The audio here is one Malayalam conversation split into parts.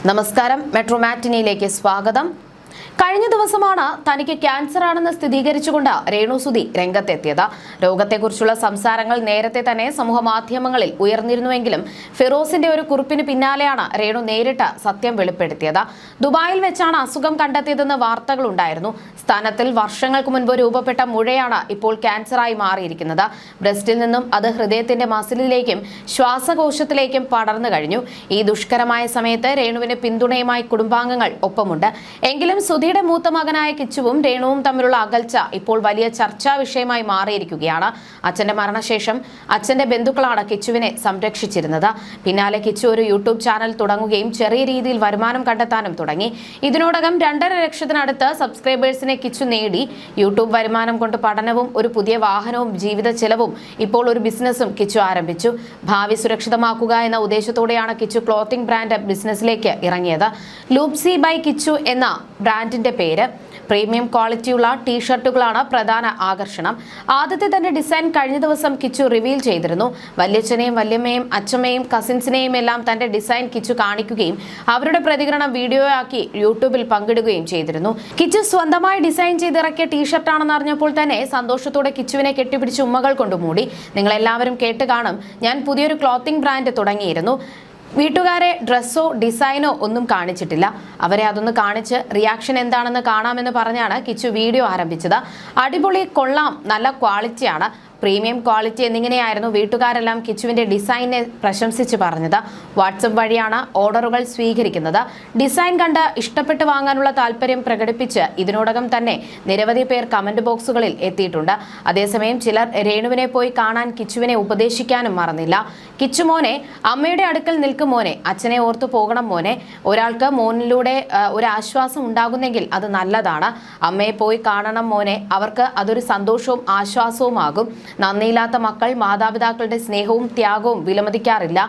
നമസ്കാരം, മെട്രോ മാറ്റിനിയിലേക്ക് സ്വാഗതം. കഴിഞ്ഞ ദിവസമാണ് തനിക്ക് ക്യാൻസർ ആണെന്ന് സ്ഥിരീകരിച്ചുകൊണ്ട് രേണു സുധി രംഗത്തെത്തിയത്. രോഗത്തെക്കുറിച്ചുള്ള സംസാരങ്ങൾ നേരത്തെ തന്നെ സമൂഹ മാധ്യമങ്ങളിൽ ഉയർന്നിരുന്നുവെങ്കിലും ഫിറോസിന്റെ ഒരു കുറിപ്പിന് പിന്നാലെയാണ് രേണു നേരിട്ട് സത്യം വെളിപ്പെടുത്തിയത്. ദുബായിൽ വെച്ചാണ് അസുഖം കണ്ടെത്തിയതെന്ന് വാർത്തകളുണ്ടായിരുന്നു. സ്ഥാനത്തിൽ വർഷങ്ങൾക്ക് മുൻപ് രൂപപ്പെട്ട മുഴയാണ് ഇപ്പോൾ ക്യാൻസറായി മാറിയിരിക്കുന്നത്. ബ്രസ്റ്റിൽ നിന്നും അത് ഹൃദയത്തിന്റെ മസിലിലേക്കും ശ്വാസകോശത്തിലേക്കും പടർന്നു കഴിഞ്ഞു. ഈ ദുഷ്കരമായ സമയത്ത് രേണുവിന് പിന്തുണയുമായി കുടുംബാംഗങ്ങൾ ഒപ്പമുണ്ട്. എങ്കിലും സുധിയുടെ മൂത്ത മകനായ കിച്ചുവും രേണുവും തമ്മിലുള്ള അകൽച്ച ഇപ്പോൾ വലിയ ചർച്ചാ വിഷയമായി മാറിയിരിക്കുകയാണ്. അച്ഛന്റെ മരണശേഷം അച്ഛന്റെ ബന്ധുക്കളാണ് കിച്ചുവിനെ സംരക്ഷിച്ചിരുന്നത്. പിന്നാലെ കിച്ചു ഒരു യൂട്യൂബ് ചാനൽ തുടങ്ങുകയും ചെറിയ രീതിയിൽ വരുമാനം കണ്ടെത്താനും തുടങ്ങി. ഇതിനോടകം 2.5 ലക്ഷത്തിനടുത്ത് സബ്സ്ക്രൈബേഴ്സിനെ കിച്ചു നേടി. യൂട്യൂബ് വരുമാനം കൊണ്ട് പഠനവും ഒരു പുതിയ വാഹനവും ജീവിത ചെലവും ഇപ്പോൾ ഒരു ബിസിനസ്സും കിച്ചു ആരംഭിച്ചു. ഭാവി സുരക്ഷിതമാക്കുക എന്ന ഉദ്ദേശത്തോടെയാണ് കിച്ചു ക്ലോത്തിംഗ് ബ്രാൻഡ് ബിസിനസ്സിലേക്ക് ഇറങ്ങിയത്. ലൂപ്സി ബൈ കിച്ചു എന്ന ബ്രാൻഡിന്റെ പേര്. പ്രീമിയം ക്വാളിറ്റിയുള്ള ടീഷർട്ടുകളാണ് പ്രധാന ആകർഷണം. ആദ്യത്തെ തന്നെ ഡിസൈൻ കഴിഞ്ഞ ദിവസം കിച്ചു റിവീൽ ചെയ്തിരുന്നു. വല്യച്ഛനെയും വല്യമ്മയും അച്ഛമ്മയും കസിൻസിനെയും എല്ലാം തന്റെ ഡിസൈൻ കിച്ചു കാണിക്കുകയും അവരുടെ പ്രതികരണം വീഡിയോയാക്കി യൂട്യൂബിൽ പങ്കിടുകയും ചെയ്തിരുന്നു. കിച്ചു സ്വന്തമായി ഡിസൈൻ ചെയ്തിറക്കിയ ടീഷർട്ടാണെന്ന് അറിഞ്ഞപ്പോൾ തന്നെ സന്തോഷത്തോടെ കിച്ചുവിനെ കെട്ടിപ്പിടിച്ച് ഉമ്മകൾ കൊണ്ട് മൂടി. നിങ്ങളെല്ലാവരും കേട്ട് കാണും, ഞാൻ പുതിയൊരു ക്ലോത്തിംഗ് ബ്രാൻഡ് തുടങ്ങിയിരുന്നു. വീട്ടുകാരെ ഡ്രസ്സോ ഡിസൈനോ ഒന്നും കാണിച്ചിട്ടില്ല. അവരെ അതൊന്ന് കാണിച്ച് റിയാക്ഷൻ എന്താണെന്ന് കാണാമെന്ന് പറഞ്ഞാണ് കിച്ചു വീഡിയോ ആരംഭിച്ചത്. അടിപൊളി, കൊള്ളാം, നല്ല ക്വാളിറ്റിയാണ്, പ്രീമിയം ക്വാളിറ്റി എന്നിങ്ങനെയായിരുന്നു വീട്ടുകാരെല്ലാം കിച്ചുവിന്റെ ഡിസൈനെ പ്രശംസിച്ച് പറഞ്ഞത്. വാട്സപ്പ് വഴിയാണ് ഓർഡറുകൾ സ്വീകരിക്കുന്നത്. ഡിസൈൻ കണ്ട് ഇഷ്ടപ്പെട്ട് വാങ്ങാനുള്ള താല്പര്യം പ്രകടിപ്പിച്ച് ഇതിനോടകം തന്നെ നിരവധി പേർ കമന്റ് ബോക്സുകളിൽ എത്തിയിട്ടുണ്ട്. അതേസമയം ചിലർ രേണുവിനെ പോയി കാണാൻ കിച്ചുവിനെ ഉപദേശിക്കാനും മറന്നില്ല. കിച്ചു മോനെ, അമ്മയുടെ അടുക്കൽ നിൽക്കും മോനെ, അച്ഛനെ ഓർത്തു പോകണം മോനെ. ഒരാൾക്ക് മോനിലൂടെ ഒരു ആശ്വാസം ഉണ്ടാകുന്നെങ്കിൽ അത് നല്ലതാണ്. അമ്മയെ പോയി കാണണം മോനെ, അവർക്ക് അതൊരു സന്തോഷവും ആശ്വാസവുമാകും. നന്ദിയില്ലാത്ത മക്കൾ മാതാപിതാക്കളുടെ സ്നേഹവും ത്യാഗവും വിലമതിക്കാറില്ല.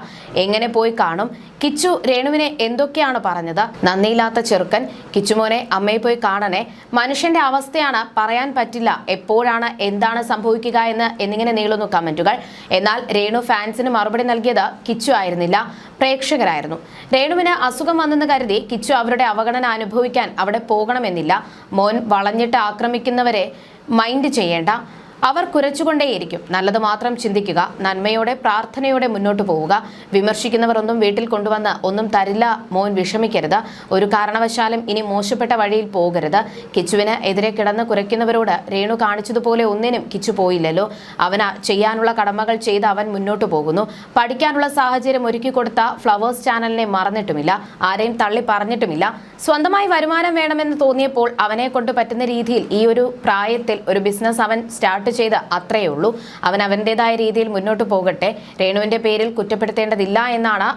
എങ്ങനെ പോയി കാണും? കിച്ചു രേണുവിനെ എന്തൊക്കെയാണ് പറഞ്ഞത്? നന്ദിയില്ലാത്ത ചെറുക്കൻ, കിച്ചുമോനെ അമ്മയെ പോയി കാണണേ, മനുഷ്യന്റെ അവസ്ഥയാണ്, പറയാൻ പറ്റില്ല എപ്പോഴാണ് എന്താണ് സംഭവിക്കുക എന്നിങ്ങനെ നീളുന്നു കമന്റുകൾ. എന്നാൽ രേണു ഫാൻസിന് മറുപടി നൽകിയത് കിച്ചു ആയിരുന്നില്ല, പ്രേക്ഷകരായിരുന്നു. രേണുവിന് അസുഖം വന്നെന്ന് കരുതി കിച്ചു അവരുടെ അവഗണന അനുഭവിക്കാൻ അവിടെ പോകണമെന്നില്ല. മോൻ വളഞ്ഞിട്ട് ആക്രമിക്കുന്നവരെ മൈൻഡ് ചെയ്യേണ്ട, അവർ കുരച്ചുകൊണ്ടേയിരിക്കും. നല്ലത് മാത്രം ചിന്തിക്കുക, നന്മയോടെ പ്രാർത്ഥനയോടെ മുന്നോട്ട് പോവുക. വിമർശിക്കുന്നവർ ഒന്നും വീട്ടിൽ കൊണ്ടുവന്ന് ഒന്നും തരില്ല മോൻ, വിഷമിക്കരുത്. ഒരു കാരണവശാലും ഇനി മോശപ്പെട്ട വഴിയിൽ പോകരുത്. കിച്ചുവിന് എതിരെ കിടന്ന് കുരയ്ക്കുന്നവരോട് രേണു കാണിച്ചതുപോലെ ഒന്നിനും കിച്ചു പോയില്ലല്ലോ. അവന് ചെയ്യാനുള്ള കടമകൾ ചെയ്ത് അവൻ മുന്നോട്ട് പോകുന്നു. പഠിക്കാനുള്ള സാഹചര്യം ഒരുക്കി കൊടുത്ത ഫ്ലവേഴ്സ് ചാനലിനെ മറന്നിട്ടുമില്ല, ആരെയും തള്ളി പറഞ്ഞിട്ടുമില്ല. സ്വന്തമായി വരുമാനം വേണമെന്ന് തോന്നിയപ്പോൾ അവനെ കൊണ്ട് പറ്റുന്ന രീതിയിൽ ഈ ഒരു പ്രായത്തിൽ ഒരു ബിസിനസ് അവൻ സ്റ്റാർട്ട് ചെയ്ത് അത്രയേ ഉള്ളൂ. അവൻ അവൻ്റെതായ രീതിയിൽ മുന്നോട്ട് പോകട്ടെ. രേണുവിന്റെ പേരിൽ കുറ്റപ്പെടുത്തേണ്ടതില്ല എന്നാണ്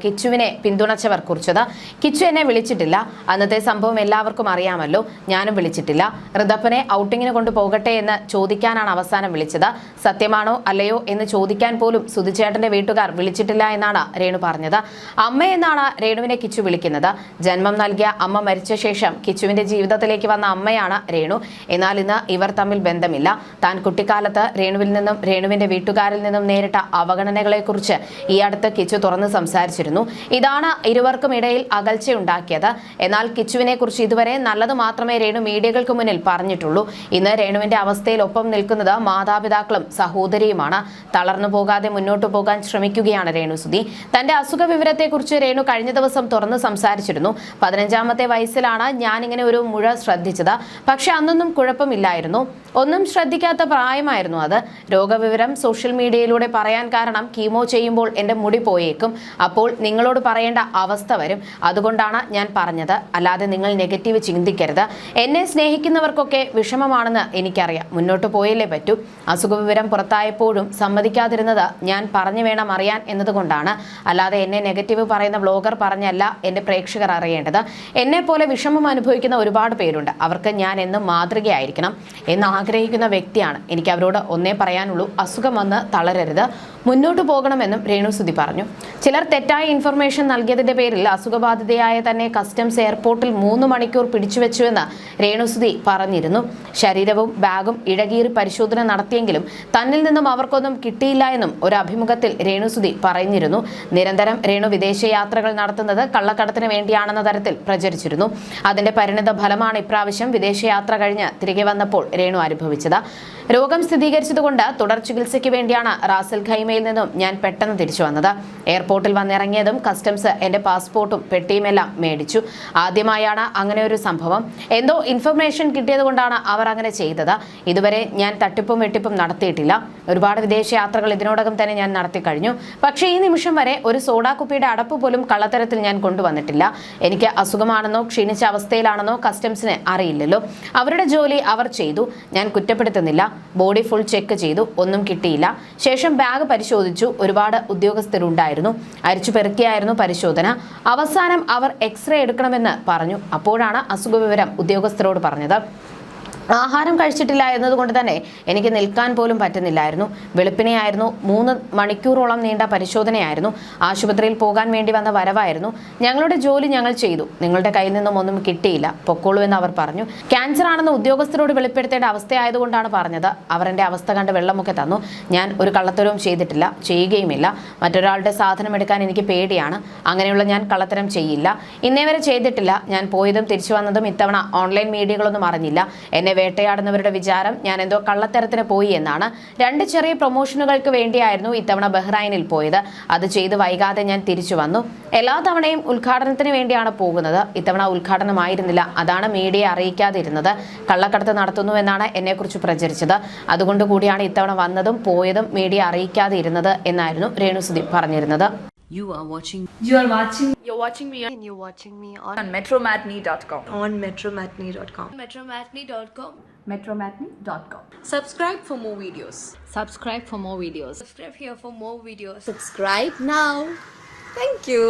കിച്ചുവിനെ പിന്തുണച്ചവർ കുറിച്ചത്. കിച്ചു എന്നെ വിളിച്ചിട്ടില്ല, അന്നത്തെ സംഭവം എല്ലാവർക്കും അറിയാമല്ലോ, ഞാനും വിളിച്ചിട്ടില്ല. ഋതപ്പനെ ഔട്ടിങ്ങിന് കൊണ്ട് പോകട്ടെ എന്ന് ചോദിക്കാനാണ് അവസാനം വിളിച്ചത്. സത്യമാണോ അല്ലയോ എന്ന് ചോദിക്കാൻ പോലും സുധിച്ചേട്ടന്റെ വീട്ടുകാർ വിളിച്ചിട്ടില്ല എന്നാണ് രേണു പറഞ്ഞത്. അമ്മ എന്നാണ് രേണുവിനെ കിച്ചു വിളിക്കുന്നത്. ജന്മം നൽകിയ അമ്മ മരിച്ച ശേഷം കിച്ചുവിന്റെ ജീവിതത്തിലേക്ക് വന്ന അമ്മയാണ് രേണു. എന്നാൽ ഇന്ന് ഇവർ തമ്മിൽ ബന്ധമില്ല. താൻ കുട്ടിക്കാലത്ത് രേണുവിൽ നിന്നും രേണുവിന്റെ വീട്ടുകാരിൽ നിന്നും നേരിട്ട അവഗണനകളെക്കുറിച്ച് ഈ അടുത്ത് കിച്ചു തുറന്ന് സംസാരിച്ചിരുന്നു. ഇതാണ് ഇരുവർക്കും ഇടയിൽ അകൽച്ചയുണ്ടാക്കിയത്. എന്നാൽ കിച്ചുവിനെ കുറിച്ച് ഇതുവരെ നല്ലത് മാത്രമേ രേണു മീഡിയകൾക്ക് മുന്നിൽ പറഞ്ഞിട്ടുള്ളൂ. ഇന്ന് രേണുവിന്റെ അവസ്ഥയിൽ ഒപ്പം നിൽക്കുന്നത് മാതാപിതാക്കളും സഹോദരിയുമാണ്. തളർന്നു പോകാതെ മുന്നോട്ട് പോകാൻ ശ്രമിക്കുകയാണ് രേണു സുധി. തന്റെ അസുഖ വിവരത്തെക്കുറിച്ച് രേണു കഴിഞ്ഞ ദിവസം തുറന്ന് സംസാരിച്ചിരുന്നു. 15ാമത്തെ വയസ്സിലാണ് ഞാൻ ഇങ്ങനെ ഒരു മുഴ ശ്രദ്ധിച്ചത്. പക്ഷെ അന്നൊന്നും കുഴപ്പമില്ലായിരുന്നു, ഒന്നും ശ്രദ്ധിക്കാത്ത പ്രായമായിരുന്നു അത്. രോഗവിവരം സോഷ്യൽ മീഡിയയിലൂടെ പറയാൻ കാരണം കീമോ ചെയ്യുമ്പോൾ എൻ്റെ മുടി പോയേക്കും, അപ്പോൾ നിങ്ങളോട് പറയേണ്ട അവസ്ഥ വരും, അതുകൊണ്ടാണ് ഞാൻ പറഞ്ഞത്. അല്ലാതെ നിങ്ങൾ നെഗറ്റീവ് ചിന്തിക്കരുത്. എന്നെ സ്നേഹിക്കുന്നവർക്കൊക്കെ വിഷമമാണെന്ന് എനിക്കറിയാം, മുന്നോട്ട് പോയല്ലേ പറ്റൂ. അസുഖവിവരം പുറത്തായപ്പോഴും സമ്മതിക്കാതിരുന്നത് ഞാൻ പറഞ്ഞു വേണം അറിയാൻ എന്നതുകൊണ്ടാണ്, അല്ലാതെ എന്നെ നെഗറ്റീവ് പറയുന്ന വ്ലോഗർ പറഞ്ഞല്ല എൻ്റെ പ്രേക്ഷകർ അറിയേണ്ടത്. എന്നെ പോലെ വിഷമം അനുഭവിക്കുന്ന ഒരുപാട് പേരുണ്ട്, അവർക്ക് ഞാൻ എന്നും മാതൃകയായിരിക്കണം എന്ന് ആഗ്രഹിക്കുന്ന വ്യക്തിയാണ്. എനിക്ക് അവരോട് ഒന്നേ പറയാനുള്ളൂ, അസുഖം വന്ന് തളരരുത്, മുന്നോട്ട് പോകണമെന്നും രേണുസുതി പറഞ്ഞു. ചിലർ തെറ്റായ ഇൻഫർമേഷൻ നൽകിയതിന്റെ പേരിൽ അസുഖബാധിതയായ തന്നെ കസ്റ്റംസ് എയർപോർട്ടിൽ 3 മണിക്കൂർ പിടിച്ചുവെച്ചുവെന്ന് രേണുസുതി പറഞ്ഞിരുന്നു. ശരീരവും ബാഗും ഇഴകീറി പരിശോധന നടത്തിയെങ്കിലും തന്നിൽ നിന്നും അവർക്കൊന്നും കിട്ടിയില്ല എന്നും ഒരു അഭിമുഖത്തിൽ രേണുസുതി പറഞ്ഞിരുന്നു. നിരന്തരം രേണു വിദേശയാത്രകൾ നടത്തുന്നത് കള്ളക്കടത്തിന് വേണ്ടിയാണെന്ന തരത്തിൽ പ്രചരിച്ചിരുന്നു. അതിന്റെ പരിണിത ഫലമാണ് ഇപ്രാവശ്യം വിദേശയാത്ര കഴിഞ്ഞ് തിരികെ വന്നപ്പോൾ രേണു അനുഭവിച്ചത്. രോഗം സ്ഥിരീകരിച്ചതുകൊണ്ട് തുടർ ചികിത്സയ്ക്ക് വേണ്ടിയാണ് റാസൽ ഖൈമയിൽ നിന്നും ഞാൻ പെട്ടെന്ന് തിരിച്ചു വന്നത്. എയർപോർട്ടിൽ വന്നിറങ്ങിയതും കസ്റ്റംസ് എന്റെ പാസ്പോർട്ടും പെട്ടിയുമെല്ലാം മേടിച്ചു. ആദ്യമായാണ് അങ്ങനെ ഒരു സംഭവം. എന്തോ ഇൻഫർമേഷൻ കിട്ടിയത് കൊണ്ടാണ് അവർ അങ്ങനെ ചെയ്തത്. ഇതുവരെ ഞാൻ തട്ടിപ്പും വെട്ടിപ്പും നടത്തിയിട്ടില്ല. ഒരുപാട് വിദേശയാത്രകൾ ഇതിനോടകം തന്നെ ഞാൻ നടത്തി കഴിഞ്ഞു. പക്ഷേ ഈ നിമിഷം വരെ ഒരു സോഡാ കുപ്പിയുടെ അടപ്പ് പോലും കള്ളത്തരത്തിൽ ഞാൻ കൊണ്ടുവന്നിട്ടില്ല. എനിക്ക് അസുഖമാണെന്നോ ക്ഷീണിച്ച അവസ്ഥയിലാണെന്നോ കസ്റ്റംസിന് അറിയില്ലല്ലോ. അവരുടെ ജോലി അവർ ചെയ്തു, ഞാൻ കുറ്റപ്പെടുത്തുന്നില്ല. ബോഡി ഫുൾ ചെക്ക് ചെയ്തു, ഒന്നും കിട്ടിയില്ല. ശേഷം ബാഗ് പരിശോധിച്ചു. ഒരുപാട് ഉദ്യോഗസ്ഥരുണ്ടായിരുന്നു. അരിച്ചു പെറുക്കിയായിരുന്നു പരിശോധന. അവസാനം അവർ എക്സ്റേ എടുക്കണമെന്ന് പറഞ്ഞു. അപ്പോഴാണ് അസുഖവിവരം ഉദ്യോഗസ്ഥരോട് പറഞ്ഞത്. ആഹാരം കഴിച്ചിട്ടില്ല എന്നതുകൊണ്ട് തന്നെ എനിക്ക് നിൽക്കാൻ പോലും പറ്റുന്നില്ലായിരുന്നു. വെളുപ്പിനെയായിരുന്നു. 3 മണിക്കൂറോളം നീണ്ട പരിശോധനയായിരുന്നു. ആശുപത്രിയിൽ പോകാൻ വേണ്ടി വന്ന വരവായിരുന്നു. ഞങ്ങളുടെ ജോലി ഞങ്ങൾ ചെയ്തു. നിങ്ങളുടെ കയ്യിൽ നിന്നും ഒന്നും കിട്ടിയില്ല, പൊക്കോളൂ എന്ന് അവർ പറഞ്ഞു. ക്യാൻസർ ആണെന്ന് ഉദ്യോഗസ്ഥരോട് വെളിപ്പെടുത്തേണ്ട അവസ്ഥയായതുകൊണ്ടാണ് പറഞ്ഞത്. അവർ എൻ്റെ അവസ്ഥ കണ്ട് വെള്ളമൊക്കെ തന്നു. ഞാൻ ഒരു കള്ളത്തരവും ചെയ്തിട്ടില്ല, ചെയ്യുകയുമില്ല. മറ്റൊരാളുടെ സാധനം എടുക്കാൻ എനിക്ക് പേടിയാണ്. അങ്ങനെയുള്ള ഞാൻ കള്ളത്തരം ചെയ്യില്ല, ഇന്നേ വരെ ചെയ്തിട്ടില്ല. ഞാൻ പോയതും തിരിച്ചു വന്നതും ഇത്തവണ ഓൺലൈൻ മീഡിയകളൊന്നും അറിഞ്ഞില്ല. എന്നെ വേട്ടയാടുന്നവരുടെ വിചാരം ഞാൻ എന്തോ കള്ളത്തരത്തിന് പോയി എന്നാണ്. 2 ചെറിയ പ്രൊമോഷനുകൾക്ക് വേണ്ടിയായിരുന്നു ഇത്തവണ ബഹ്റൈനിൽ പോയത്. അത് ചെയ്ത് വൈകാതെ ഞാൻ തിരിച്ചു വന്നു. എല്ലാ തവണയും ഉദ്ഘാടനത്തിന് വേണ്ടിയാണ് പോകുന്നത്. ഇത്തവണ ഉദ്ഘാടനമായിരുന്നില്ല. അതാണ് മീഡിയയെ അറിയിക്കാതിരുന്നത്. കള്ളക്കടത്ത് നടത്തുന്നു എന്നാണ് എന്നെക്കുറിച്ച് പ്രചരിച്ചത്. അതുകൊണ്ട് കൂടിയാണ് ഇത്തവണ വന്നതും പോയതും മീഡിയ അറിയിക്കാതെ ഇരുന്നത് എന്നായിരുന്നു രേണുസുതി പറഞ്ഞിരുന്നത്. You're watching me on metromatney.com. on metromatney.com. metromatney.com. Subscribe for more videos. Subscribe for more videos. Subscribe here for more videos. Subscribe now. Thank you.